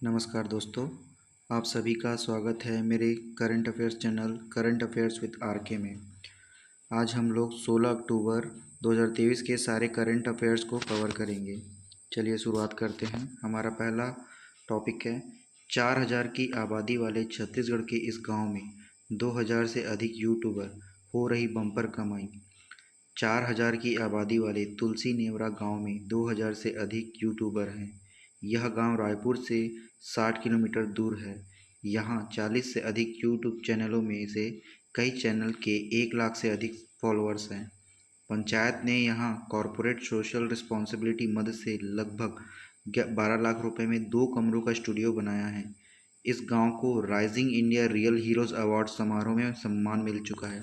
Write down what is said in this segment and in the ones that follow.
नमस्कार दोस्तों, आप सभी का स्वागत है मेरे current affairs channel current affairs with RK में। आज हम लोग 16 अक्टूबर 2023 के सारे करंट अफेयर्स को कवर करेंगे। चलिए शुरुआत करते हैं। हमारा पहला टॉपिक है 4000 की आबादी वाले छत्तीसगढ़ के इस गांव में 2000 से अधिक यूट्यूबर हो रही बम्पर कमाई। 4000 की आबादी वाले तुलसी नेवरा गांव में 2000 से अधिक यूट्यूबर हैं। यह गांव रायपुर से 60 किलोमीटर दूर है। यहाँ 40 से अधिक यूट्यूब चैनलों में से कई चैनल के 1 लाख से अधिक फॉलोअर्स हैं। पंचायत ने यहाँ कॉरपोरेट सोशल रिस्पॉन्सिबिलिटी मद से लगभग 12 लाख रुपए में 2 कमरों का स्टूडियो बनाया है। इस गांव को rising India real heroes award समारोह में सम्मान मिल चुका है।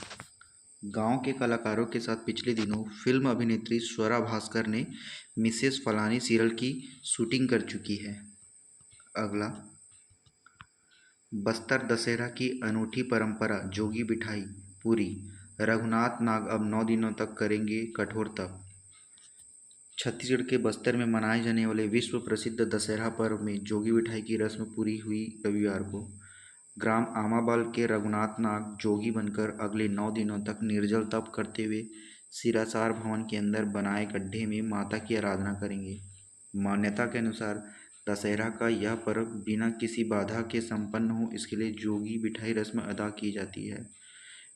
गांव के कलाकारों के साथ पिछले दिनों फिल्म अभिनेत्री स्वरा भास्कर ने मिसेस फलानी सीरियल की शूटिंग कर चुकी है। अगला, बस्तर दशहरा की अनूठी परंपरा जोगी बिठाई पूरी। रघुनाथ नाग अब 9 दिनों तक करेंगे कठोर तप। छत्तीसगढ़ के बस्तर में मनाए जाने वाले विश्व प्रसिद्ध दशहरा पर्व में जोगी बिठाई की रस्म पूरी हुई रविवार को। ग्राम आमाबल के रघुनाथ नाग जोगी बनकर अगले 9 दिनों तक निर्जल तप करते हुए सिरासार भवन के अंदर बनाए गड्ढे में माता की आराधना करेंगे। मान्यता के अनुसार दशहरा का यह पर्व बिना किसी बाधा के संपन्न हो, इसके लिए जोगी बिठाई रस्म अदा की जाती है।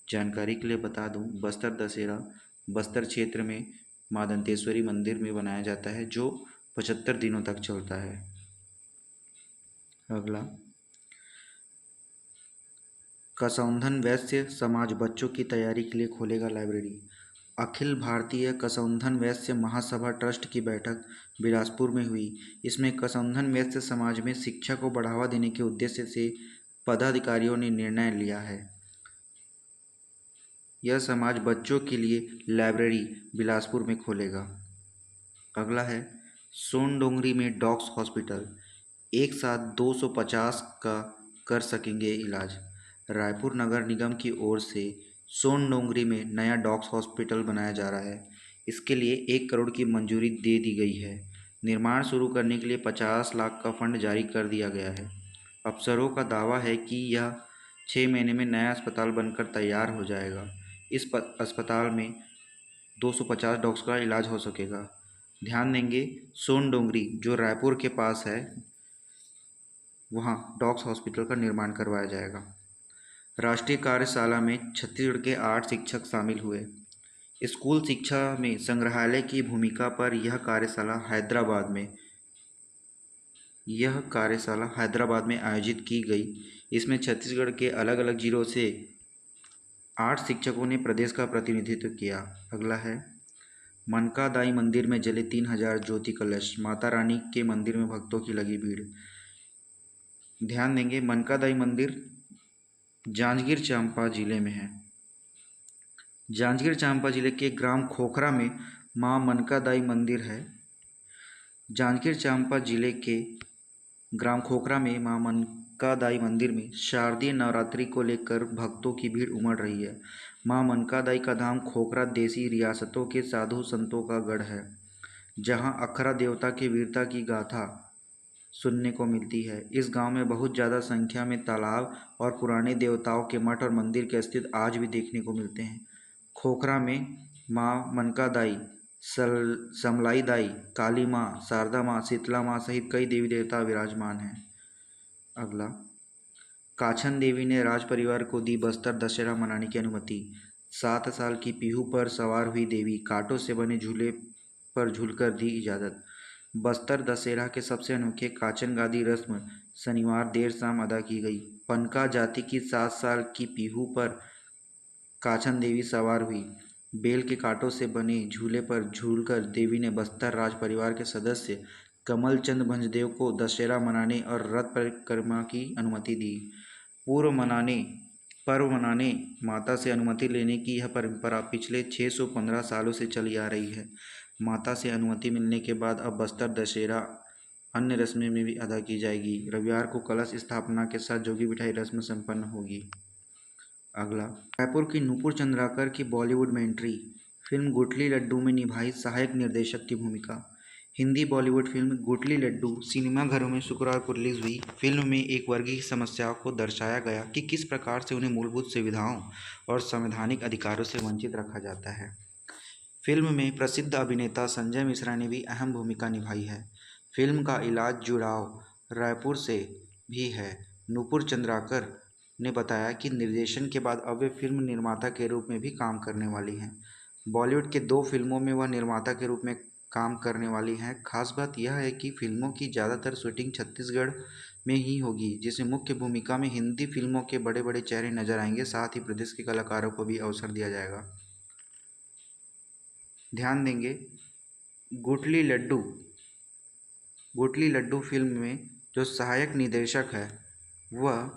जानकारी के लिए बता दूं, बस्तर दशहरा बस्तर क्षेत्र में मां दंतेश्वरी मंदिर में बनाया जाता है, जो 75 दिनों तक चलता है। अगला, कसौंधन वैश्य समाज बच्चों की तैयारी के लिए खोलेगा लाइब्रेरी। अखिल भारतीय कसौंधन वैश्य महासभा ट्रस्ट की बैठक बिलासपुर में हुई। इसमें कसौंधन वैश्य समाज में शिक्षा को बढ़ावा देने के उद्देश्य से पदाधिकारियों ने निर्णय लिया है। यह समाज बच्चों के लिए लाइब्रेरी बिलासपुर में खोलेगा। अगला है सोनडोंगरी में डॉग्स हॉस्पिटल, एक साथ 250 का कर सकेंगे इलाज। रायपुर नगर निगम की ओर से सोनडोंगरी में नया डॉग्स हॉस्पिटल बनाया जा रहा है। इसके लिए 1 करोड़ की मंजूरी दे दी गई है। निर्माण शुरू करने के लिए 50 लाख का फंड जारी कर दिया गया है। अफसरों का दावा है कि यह 6 महीने में नया अस्पताल बनकर तैयार हो जाएगा। इस अस्पताल में 250 डॉग्स का इलाज हो सकेगा। ध्यान देंगे, सोनडोंगरी जो रायपुर के पास है, वहाँ डॉग्स हॉस्पिटल का निर्माण करवाया जाएगा। राष्ट्रीय कार्यशाला में छत्तीसगढ़ के 8 शिक्षक शामिल हुए। स्कूल शिक्षा में संग्रहालय की भूमिका पर यह कार्यशाला हैदराबाद में आयोजित की गई। इसमें छत्तीसगढ़ के अलग अलग जिलों से 8 शिक्षकों ने प्रदेश का प्रतिनिधित्व किया। अगला है मनकादाई मंदिर में जले 3000 ज्योति कलश, माता रानी के मंदिर में भक्तों की लगी भीड़। ध्यान देंगे, मनकादाई मंदिर जांजगीर चांपा जिले में है। जांजगीर चांपा जिले के ग्राम खोखरा में मां मनकादाई मंदिर है। जांजगीर चांपा जिले के ग्राम खोखरा में मां मनकादाई मंदिर में शारदीय नवरात्रि को लेकर भक्तों की भीड़ उमड़ रही है। मां मनकादाई का धाम खोखरा देसी रियासतों के साधु संतों का गढ़ है, जहां अखरा देवता की वीरता की गाथा सुनने को मिलती है। इस गांव में बहुत ज़्यादा संख्या में तालाब और पुराने देवताओं के मठ और मंदिर के अस्तित्व आज भी देखने को मिलते हैं। खोखरा में मां मनकादाई, समलाई दाई, काली माँ, शारदा माँ, शीतला माँ सहित कई देवी देवता विराजमान हैं। अगला, काछन देवी ने राज परिवार को दी बस्तर दशहरा मनाने की अनुमति। 7 साल की पीहू पर सवार हुई देवी कांटों से बने झूले पर झूलकर दी इजाज़त। बस्तर दशहरा के सबसे अनोखे काचन गादी रस्म शनिवार देर शाम अदा की गई। पनका जाति की 7 साल की पीहू पर काछन देवी सवार हुई। बेल के कांटों से बने झूले पर झूलकर देवी ने बस्तर राज परिवार के सदस्य कमल चंद भंजदेव को दशहरा मनाने और रथ परिक्रमा की अनुमति दी। पर्व मनाने माता से अनुमति लेने की यह परंपरा पिछले 615 सालों से चली आ रही है। माता से अनुमति मिलने के बाद अब बस्तर दशहरा अन्य रस्में में भी अदा की जाएगी। रविवार को कलश स्थापना के साथ जोगी बिठाई रस्म संपन्न होगी। अगला, रायपुर की नूपुर चंद्राकर की बॉलीवुड में एंट्री। फिल्म गुठली लड्डू में निभाई सहायक निर्देशक की भूमिका। हिंदी बॉलीवुड फिल्म गुटली लड्डू सिनेमाघरों में शुक्रवार को रिलीज हुई। फिल्म में एक वर्ग की समस्याओं को दर्शाया गया कि किस प्रकार से उन्हें मूलभूत सुविधाओं और संवैधानिक अधिकारों से वंचित रखा जाता है। फिल्म में प्रसिद्ध अभिनेता संजय मिश्रा ने भी अहम भूमिका निभाई है। फिल्म का इलाज जुड़ाव रायपुर से भी है। नूपुर चंद्राकर ने बताया कि निर्देशन के बाद अब वे फिल्म निर्माता के रूप में भी काम करने वाली हैं। बॉलीवुड के 2 फिल्मों में वह निर्माता के रूप में काम करने वाली हैं। खास बात यह है कि फिल्मों की ज़्यादातर शूटिंग छत्तीसगढ़ में ही होगी, जिसमें मुख्य भूमिका में हिंदी फिल्मों के बड़े-बड़े चेहरे नजर आएंगे। साथ ही प्रदेश के कलाकारों को भी अवसर दिया जाएगा। ध्यान देंगे, गुटली लड्डू गुटली लड्डू फिल्म में जो सहायक निर्देशक है वह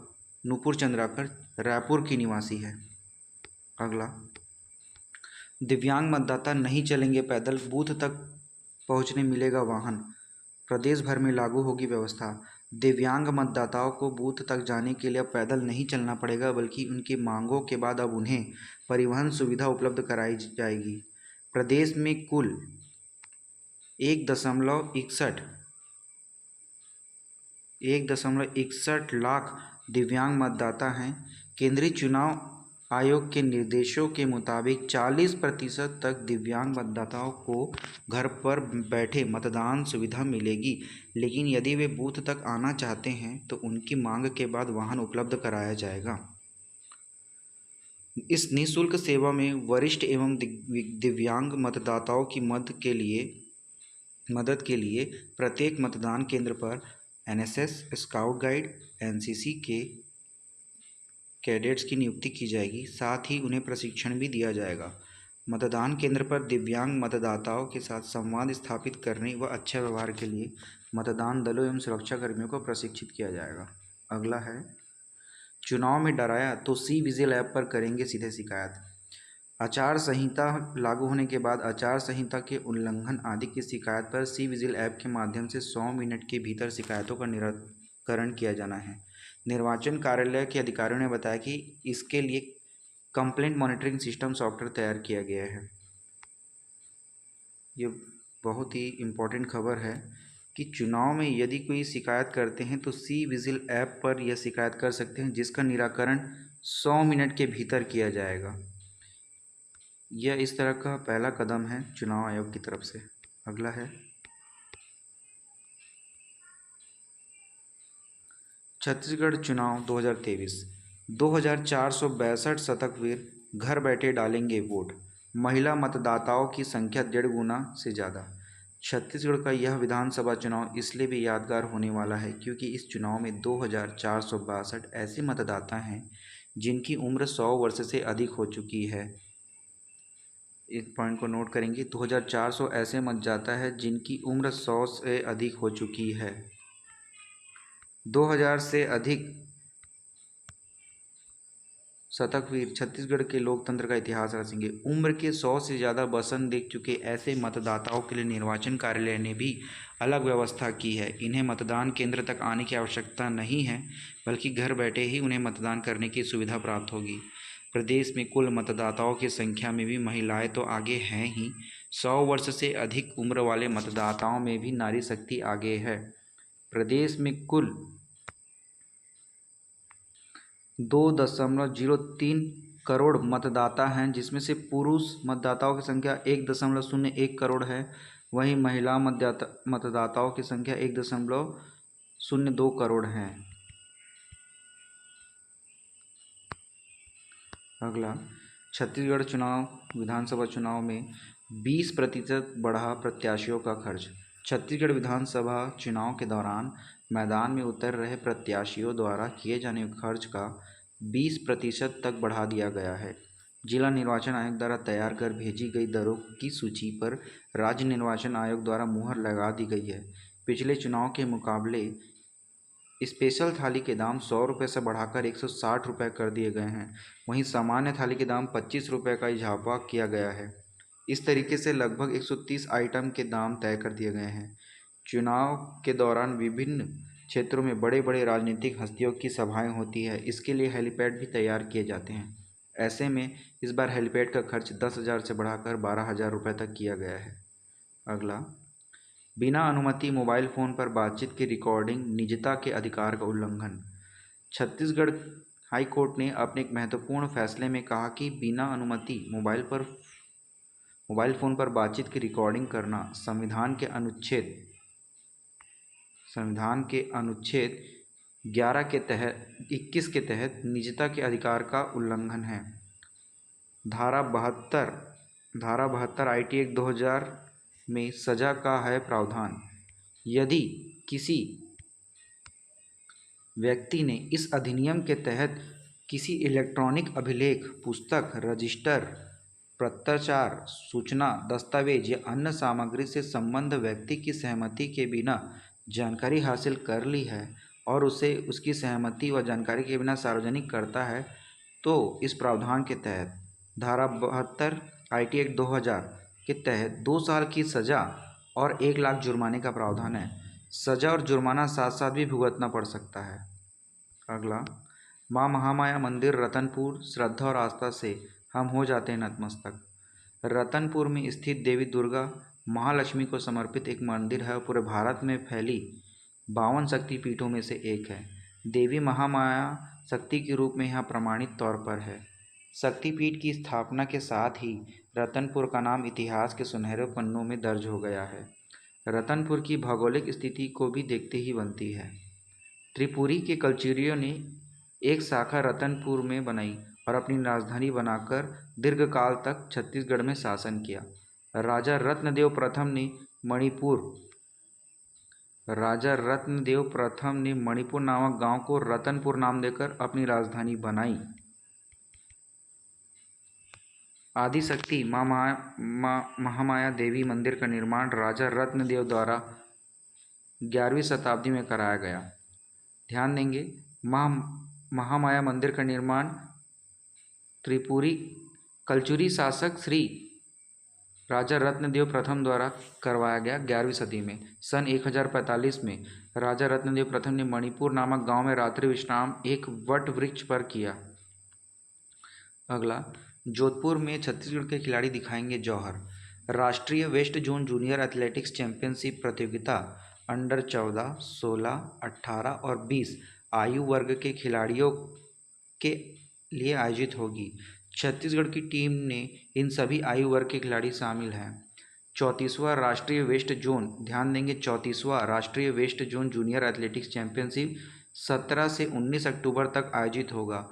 नूपुर चंद्राकर रायपुर की निवासी है। अगला, दिव्यांग मतदाता नहीं चलेंगे पैदल, बूथ तक पहुंचने मिलेगा वाहन। प्रदेश भर में लागू होगी व्यवस्था। दिव्यांग मतदाताओं को बूथ तक जाने के लिए अब पैदल नहीं चलना पड़ेगा, बल्कि उनकी मांगों के बाद अब उन्हें परिवहन सुविधा उपलब्ध कराई जाएगी। प्रदेश में कुल 1.61 लाख दिव्यांग मतदाता हैं। केंद्रीय चुनाव आयोग के निर्देशों के मुताबिक 40% तक दिव्यांग मतदाताओं को घर पर बैठे मतदान सुविधा मिलेगी, लेकिन यदि वे बूथ तक आना चाहते हैं तो उनकी मांग के बाद वाहन उपलब्ध कराया जाएगा। इस निःशुल्क सेवा में वरिष्ठ एवं दिव्यांग मतदाताओं की मदद के लिए प्रत्येक मतदान केंद्र पर एनएसएस, स्काउट गाइड, एनसीसी के कैडेट्स की नियुक्ति की जाएगी। साथ ही उन्हें प्रशिक्षण भी दिया जाएगा। मतदान केंद्र पर दिव्यांग मतदाताओं के साथ संवाद स्थापित करने व अच्छे व्यवहार के लिए मतदान दलों एवं सुरक्षा कर्मियों को प्रशिक्षित किया जाएगा। अगला है, चुनाव में डराया तो सी विजिल ऐप पर करेंगे सीधे शिकायत। आचार संहिता लागू होने के बाद आचार संहिता के उल्लंघन आदि की शिकायत पर सी विजिल ऐप के माध्यम से 100 मिनट के भीतर शिकायतों का निराकरण किया जाना है। निर्वाचन कार्यालय के अधिकारियों ने बताया कि इसके लिए कंप्लेंट मॉनिटरिंग सिस्टम सॉफ्टवेयर तैयार किया गया है। ये बहुत ही इम्पोर्टेंट खबर है कि चुनाव में यदि कोई शिकायत करते हैं तो सी विजिल ऐप पर यह शिकायत कर सकते हैं, जिसका निराकरण 100 मिनट के भीतर किया जाएगा। यह इस तरह का पहला कदम है चुनाव आयोग की तरफ से। अगला है, छत्तीसगढ़ चुनाव 2023। 2462 शतकवीर घर बैठे डालेंगे वोट। महिला मतदाताओं की संख्या 1.5 गुना से ज़्यादा। छत्तीसगढ़ का यह विधानसभा चुनाव इसलिए भी यादगार होने वाला है क्योंकि इस चुनाव में 2462 ऐसे मतदाता हैं जिनकी उम्र 100 वर्ष से अधिक हो चुकी है। इस पॉइंट को नोट करेंगे, 2400 ऐसे मतदाता है जिनकी उम्र 100 से अधिक हो चुकी है। 2000 से अधिक शतकवीर छत्तीसगढ़ के लोकतंत्र का इतिहास रचेंगे। उम्र के 100 से ज़्यादा बसंत देख चुके ऐसे मतदाताओं के लिए निर्वाचन कार्यालय ने भी अलग व्यवस्था की है। इन्हें मतदान केंद्र तक आने की आवश्यकता नहीं है, बल्कि घर बैठे ही उन्हें मतदान करने की सुविधा प्राप्त होगी। प्रदेश में कुल मतदाताओं की संख्या में भी महिलाएं तो आगे हैं ही, 100 वर्ष से अधिक उम्र वाले मतदाताओं में भी नारी शक्ति आगे है। प्रदेश में कुल 2.03 करोड़ मतदाता हैं, जिसमें से पुरुष मतदाताओं की संख्या 1.01 करोड़ है। वहीं महिला मतदाताओं की संख्या 1.02 करोड़ है। अगला, छत्तीसगढ़ विधानसभा चुनाव में 20% बढ़ा प्रत्याशियों का खर्च। छत्तीसगढ़ विधानसभा चुनाव के दौरान मैदान में उतर रहे प्रत्याशियों द्वारा किए जाने वाले खर्च का 20% तक बढ़ा दिया गया है। जिला निर्वाचन आयोग द्वारा तैयार कर भेजी गई दरों की सूची पर राज्य निर्वाचन आयोग द्वारा मुहर लगा दी गई है। पिछले चुनाव के मुकाबले स्पेशल थाली के दाम 100 रुपये से बढ़ाकर 160 रुपये कर दिए गए हैं। वहीं सामान्य थाली के दाम 25 रुपये का इजाफा किया गया है। इस तरीके से लगभग 130 आइटम के दाम तय कर दिए गए हैं। चुनाव के दौरान विभिन्न क्षेत्रों में बड़े बड़े राजनीतिक हस्तियों की सभाएं होती है। इसके लिए हेलीपैड भी तैयार किए जाते हैं। ऐसे में इस बार हेलीपैड का खर्च 10,000 से बढ़ाकर 12,000 रुपये तक किया गया है। अगला, बिना अनुमति मोबाइल फ़ोन पर बातचीत की रिकॉर्डिंग निजता के अधिकार का उल्लंघन। छत्तीसगढ़ हाई कोर्ट ने अपने एक महत्वपूर्ण फैसले में कहा कि बिना अनुमति मोबाइल फ़ोन पर बातचीत की रिकॉर्डिंग करना संविधान के अनुच्छेद 21 के तहत निजता के अधिकार का उल्लंघन है। धारा 72 आईटी एक्ट 2000 में सजा का है प्रावधान। यदि किसी व्यक्ति ने इस अधिनियम के तहत किसी इलेक्ट्रॉनिक अभिलेख, पुस्तक, रजिस्टर, पत्राचार, सूचना, दस्तावेज या अन्य सामग्री से संबद्ध व्यक्ति की सहमति के बिना जानकारी हासिल कर ली है और उसे उसकी सहमति व जानकारी के बिना सार्वजनिक करता है, तो इस प्रावधान के तहत धारा 72 आईटी एक्ट 2000 के तहत 2 साल की सज़ा और 1 लाख जुर्माने का प्रावधान है। सज़ा और जुर्माना साथ साथ भी भुगतना पड़ सकता है। अगला, माँ महामाया मंदिर रतनपुर, श्रद्धा और आस्था से हम हो जाते हैं नतमस्तक। रतनपुर में स्थित देवी दुर्गा महालक्ष्मी को समर्पित एक मंदिर है और पूरे भारत में फैली 52 शक्तिपीठों में से एक है। देवी महामाया शक्ति के रूप में यहाँ प्रमाणित तौर पर है। शक्तिपीठ की स्थापना के साथ ही रतनपुर का नाम इतिहास के सुनहरे पन्नों में दर्ज हो गया है। रतनपुर की भौगोलिक स्थिति को भी देखते ही बनती है। त्रिपुरी के कलचुरियों ने एक शाखा रतनपुर में बनाई और अपनी राजधानी बनाकर दीर्घकाल तक छत्तीसगढ़ में शासन किया। राजा रत्नदेव प्रथम ने मणिपुर नामक गांव को रतनपुर नाम देकर अपनी राजधानी बनाई। आदिशक्ति माँ महामाया देवी मंदिर का निर्माण राजा रत्नदेव द्वारा 11वीं शताब्दी में कराया गया। ध्यान देंगे, महामाया मंदिर का निर्माण त्रिपुरी कलचुरी शासक श्री राजा रत्नदेव प्रथम द्वारा करवाया गया 11वीं सदी में। सन 1045 में राजा रत्नदेव प्रथम ने मणिपुर नामक गांव में रात्रि विश्राम एक वट वृक्ष पर किया। अगला, जोधपुर में छत्तीसगढ़ के खिलाड़ी दिखाएंगे जौहर। राष्ट्रीय west zone junior athletics championship प्रतियोगिता अंडर 14, 16, 18 और 20 आयु वर्ग के खिलाड़ियों के लिए आयोजित होगी। छत्तीसगढ़ की टीम ने इन सभी आयु वर्ग के खिलाड़ी शामिल हैं। 34वां राष्ट्रीय वेस्ट जोन, ध्यान देंगे 34वां राष्ट्रीय west zone junior athletics championship 17 से 19 अक्टूबर तक आयोजित होगा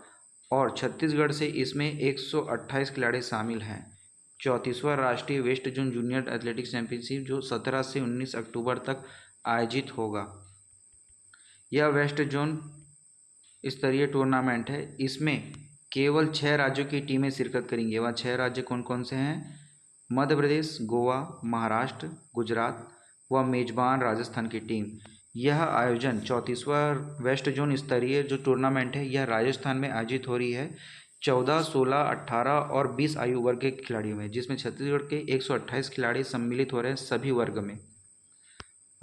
और छत्तीसगढ़ से इसमें 128 खिलाड़ी शामिल हैं। 34वां राष्ट्रीय west zone junior athletics championship जो 17 से 19 अक्टूबर तक आयोजित होगा। यह वेस्ट जोन स्तरीय टूर्नामेंट है। इसमें केवल 6 राज्यों की टीमें शिरकत करेंगी। वह 6 राज्य कौन कौन से हैं? मध्य प्रदेश, गोवा, महाराष्ट्र, गुजरात व मेजबान राजस्थान की टीम। यह आयोजन 34वां वेस्ट जोन स्तरीय जो टूर्नामेंट है यह राजस्थान में आयोजित हो रही है 14, 16, 18 और 20 आयु वर्ग के खिलाड़ियों में, जिसमें छत्तीसगढ़ के 128 खिलाड़ी सम्मिलित हो रहे हैं सभी वर्ग में।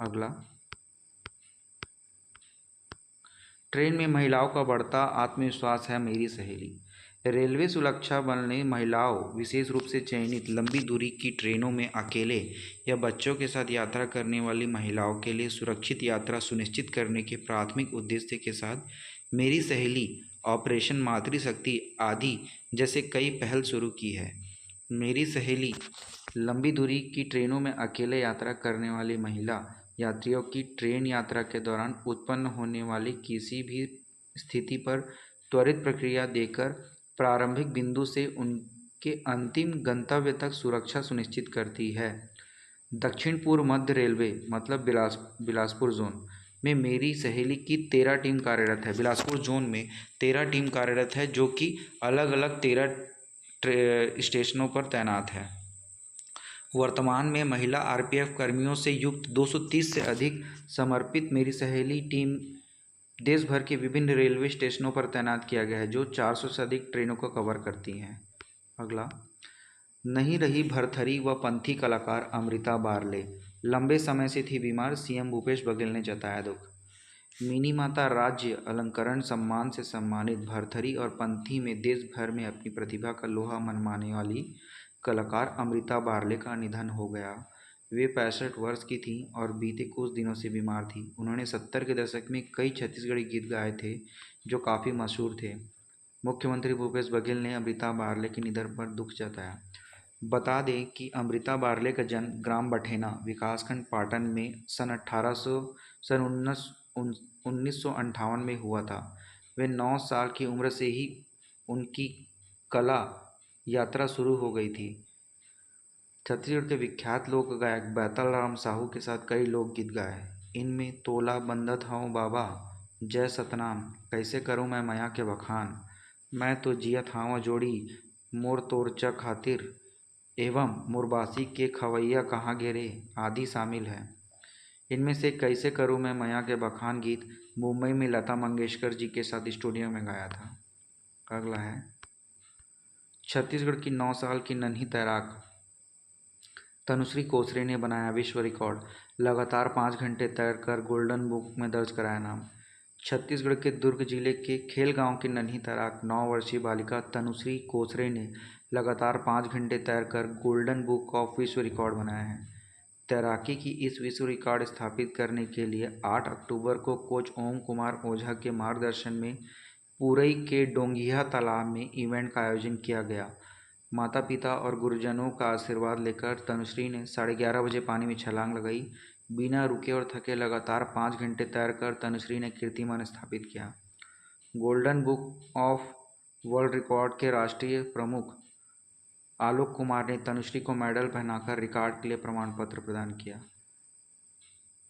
अगला, ट्रेन में महिलाओं का बढ़ता आत्मविश्वास है मेरी सहेली। रेलवे सुरक्षा बल ने महिलाओं, विशेष रूप से चयनित लंबी दूरी की ट्रेनों में अकेले या बच्चों के साथ यात्रा करने वाली महिलाओं के लिए सुरक्षित यात्रा सुनिश्चित करने के प्राथमिक उद्देश्य के साथ मेरी सहेली, ऑपरेशन मातृशक्ति आदि जैसे कई पहल शुरू की है। मेरी सहेली लंबी दूरी की ट्रेनों में अकेले यात्रा करने वाली महिला यात्रियों की ट्रेन यात्रा के दौरान उत्पन्न होने वाली किसी भी स्थिति पर त्वरित प्रक्रिया देकर प्रारंभिक बिंदु से उनके अंतिम गंतव्य तक सुरक्षा सुनिश्चित करती है। दक्षिण पूर्व मध्य रेलवे मतलब बिलासपुर जोन में मेरी सहेली की 13 टीम कार्यरत है। बिलासपुर जोन में 13 टीम कार्यरत है जो कि अलग अलग 13 स्टेशनों पर तैनात है। वर्तमान में महिला आरपीएफ कर्मियों से युक्त 230 से अधिक समर्पित मेरी सहेली टीम देश भर के विभिन्न रेलवे स्टेशनों पर तैनात किया गया है जो 400 से अधिक ट्रेनों को कवर करती हैं। अगला, नहीं रही भरथरी व पंथी कलाकार अमृता बारले, लंबे समय से थी बीमार, सीएम भूपेश बघेल ने जताया दुख। मिनी माता राज्य अलंकरण सम्मान से सम्मानित भरथरी और पंथी में देश भर में अपनी प्रतिभा का लोहा मनवाने वाली कलाकार अमृता बारले का निधन हो गया। वे 65 वर्ष की थीं और बीते कुछ दिनों से बीमार थीं। उन्होंने 70 के दशक में कई छत्तीसगढ़ी गीत गाए थे जो काफ़ी मशहूर थे। मुख्यमंत्री भूपेश बघेल ने अमृता बारले के निधन पर दुख जताया। बता दें कि अमृता बारले का जन्म ग्राम बठेना, विकासखंड पाटन में सन 1958 में हुआ था। वे 9 साल की उम्र से ही उनकी कला यात्रा शुरू हो गई थी। छत्तीसगढ़ के विख्यात लोक गायक बैताल राम साहू के साथ कई लोकगीत गाए। इनमें तोला बंदत हऊँ बाबा, जय सतनाम, कैसे करूँ मैं मया के बखान, मैं तो जियत हाव जोड़ी मोर तोरचा खातिर एवं मुरबासी के खवैया कहाँ गे रे आदि शामिल हैं। इनमें से कैसे करूँ मैं मया के बखान गीत मुंबई में लता मंगेशकर जी के साथ स्टूडियो में गाया था। अगला है छत्तीसगढ़ की 9 साल की नन्ही तैराक तनुश्री कोसरे ने बनाया विश्व रिकॉर्ड। लगातार 5 घंटे तैरकर गोल्डन बुक में दर्ज कराया नाम। छत्तीसगढ़ के दुर्ग जिले के खेलगांव की नन्ही तैराक 9 वर्षीय बालिका तनुश्री कोसरे ने लगातार 5 घंटे तैरकर गोल्डन बुक ऑफ विश्व रिकॉर्ड बनाया है। तैराकी की इस विश्व रिकॉर्ड स्थापित करने के लिए 8 अक्टूबर को कोच ओम कुमार ओझा के मार्गदर्शन में पुरई के डोंगिया तालाब में इवेंट का आयोजन किया गया। माता पिता और गुरुजनों का आशीर्वाद लेकर तनुश्री ने 11:30 बजे पानी में छलांग लगाई। बिना रुके और थके लगातार 5 घंटे तैरकर तनुश्री ने कीर्तिमान स्थापित किया। Golden book of world record के राष्ट्रीय प्रमुख आलोक कुमार ने तनुश्री को मेडल पहनाकर रिकॉर्ड के लिए प्रमाण पत्र प्रदान किया।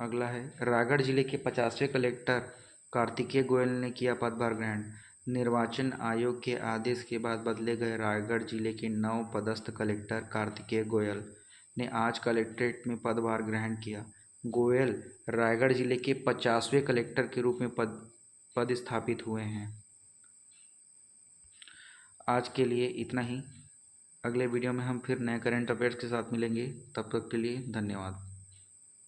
अगला है रायगढ़ जिले के 50वें कलेक्टर कार्तिकेय गोयल ने किया पदभार ग्रहण। निर्वाचन आयोग के आदेश के बाद बदले गए रायगढ़ जिले के नव पदस्थ कलेक्टर कार्तिकेय गोयल ने आज कलेक्ट्रेट में पदभार ग्रहण किया। गोयल रायगढ़ जिले के 50वें कलेक्टर के रूप में पदस्थापित हुए हैं। आज के लिए इतना ही। अगले वीडियो में हम फिर नए करंट अफेयर्स के साथ मिलेंगे। तब तक के लिए धन्यवाद।